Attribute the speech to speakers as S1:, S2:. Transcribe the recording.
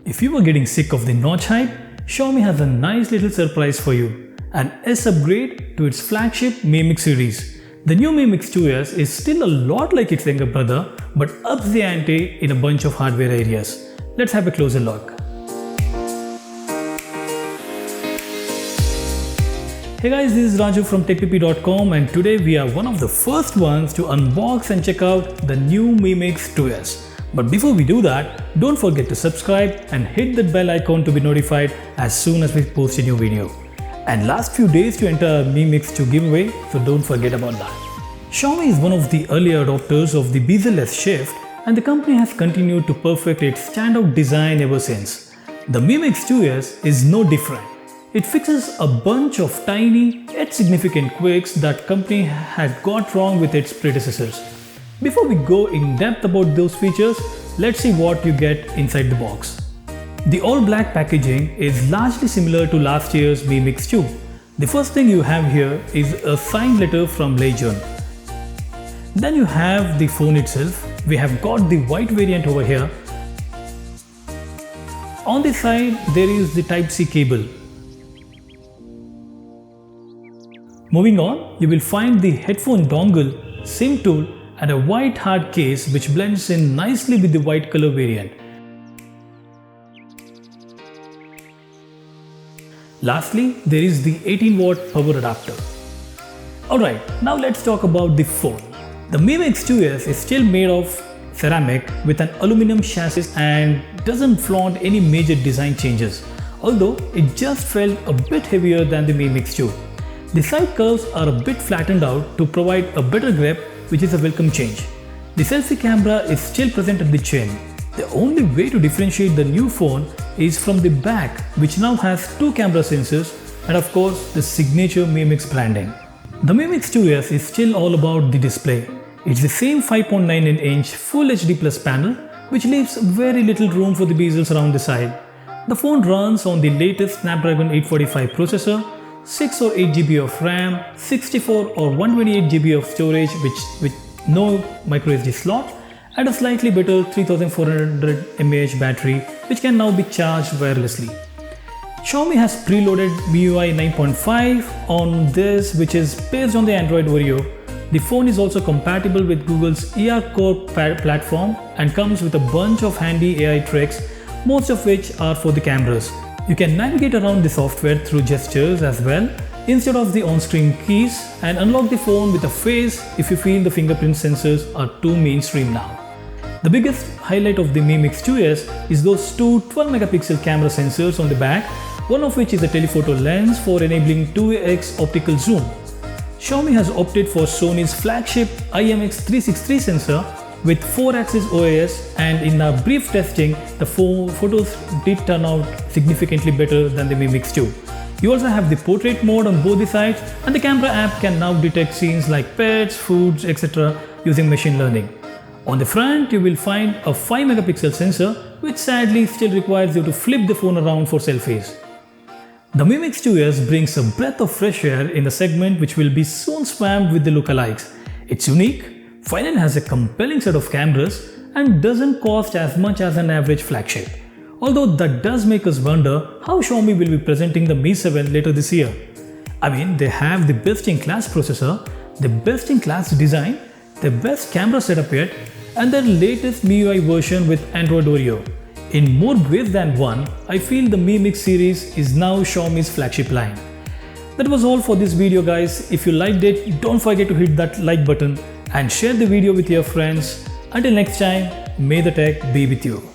S1: If you were getting sick of the notch hype, Xiaomi has a nice little surprise for you. An S upgrade to its flagship Mi Mix series. The new Mi Mix 2S is still a lot like its younger brother, but ups the ante in a bunch of hardware areas. Let's have a closer look. Hey guys, this is Raju from TechPP.com, and today we are one of the first ones to unbox and check out the new Mi Mix 2S. But before we do that, don't forget to subscribe and hit that bell icon to be notified as soon as we post a new video. And last few days to enter Mi Mix 2 giveaway, so don't forget about that. Xiaomi is one of the early adopters of the bezel-less shift, and the company has continued to perfect its standout design ever since. The Mi Mix 2S is no different. It fixes a bunch of tiny yet significant quirks that company had got wrong with its predecessors. Before we go in depth about those features, let's see what you get inside the box. The all-black packaging is largely similar to last year's Mi Mix 2. The first thing you have here is a signed letter from Legend. Then you have the phone itself. We have got the white variant over here. On the side, there is the Type-C cable. Moving on, you will find the headphone dongle, SIM tool, and a white hard case which blends in nicely with the white color variant. Lastly, there is the 18-watt power adapter. Alright, now let's talk about the phone. The Mi Mix 2S is still made of ceramic with an aluminum chassis and doesn't flaunt any major design changes, although it just felt a bit heavier than the Mi Mix 2. The side curves are a bit flattened out to provide a better grip, which is a welcome change. The selfie camera is still present at the chin. The only way to differentiate the new phone is from the back, which now has two camera sensors and of course the signature Mi Mix branding. The Mi Mix 2S is still all about the display. It's the same 5.9-inch Full HD Plus panel, which leaves very little room for the bezels around the side. The phone runs on the latest Snapdragon 845 processor, 6 or 8 GB of RAM, 64 or 128 GB of storage with no microSD slot, and a slightly better 3400 mAh battery which can now be charged wirelessly. Xiaomi has preloaded MIUI 9.5 on this, which is based on the Android Oreo. The phone is also compatible with Google's ER Core platform and comes with a bunch of handy AI tricks, most of which are for the cameras. You can navigate around the software through gestures as well, instead of the on-screen keys, and unlock the phone with a face if you feel the fingerprint sensors are too mainstream now. The biggest highlight of the Mi Mix 2S is those two 12-megapixel camera sensors on the back, one of which is a telephoto lens for enabling 2x optical zoom. Xiaomi has opted for Sony's flagship IMX363 sensor with 4-axis OIS, and in our brief testing, the photos did turn out significantly better than the Mi Mix 2. You also have the portrait mode on both the sides, and the camera app can now detect scenes like pets, foods, etc. using machine learning. On the front, you will find a 5-megapixel sensor, which sadly still requires you to flip the phone around for selfies. The Mi Mix 2S brings a breath of fresh air in a segment which will be soon spammed with the lookalikes. It's unique, finally has a compelling set of cameras, and doesn't cost as much as an average flagship. Although that does make us wonder how Xiaomi will be presenting the Mi 7 later this year. I mean, they have the best-in-class processor, the best-in-class design, the best camera setup yet, and their latest MIUI version with Android Oreo. In more ways than one, I feel the Mi Mix series is now Xiaomi's flagship line. That was all for this video, guys. If you liked it, don't forget to hit that like button and share the video with your friends. Until next time, may the tech be with you.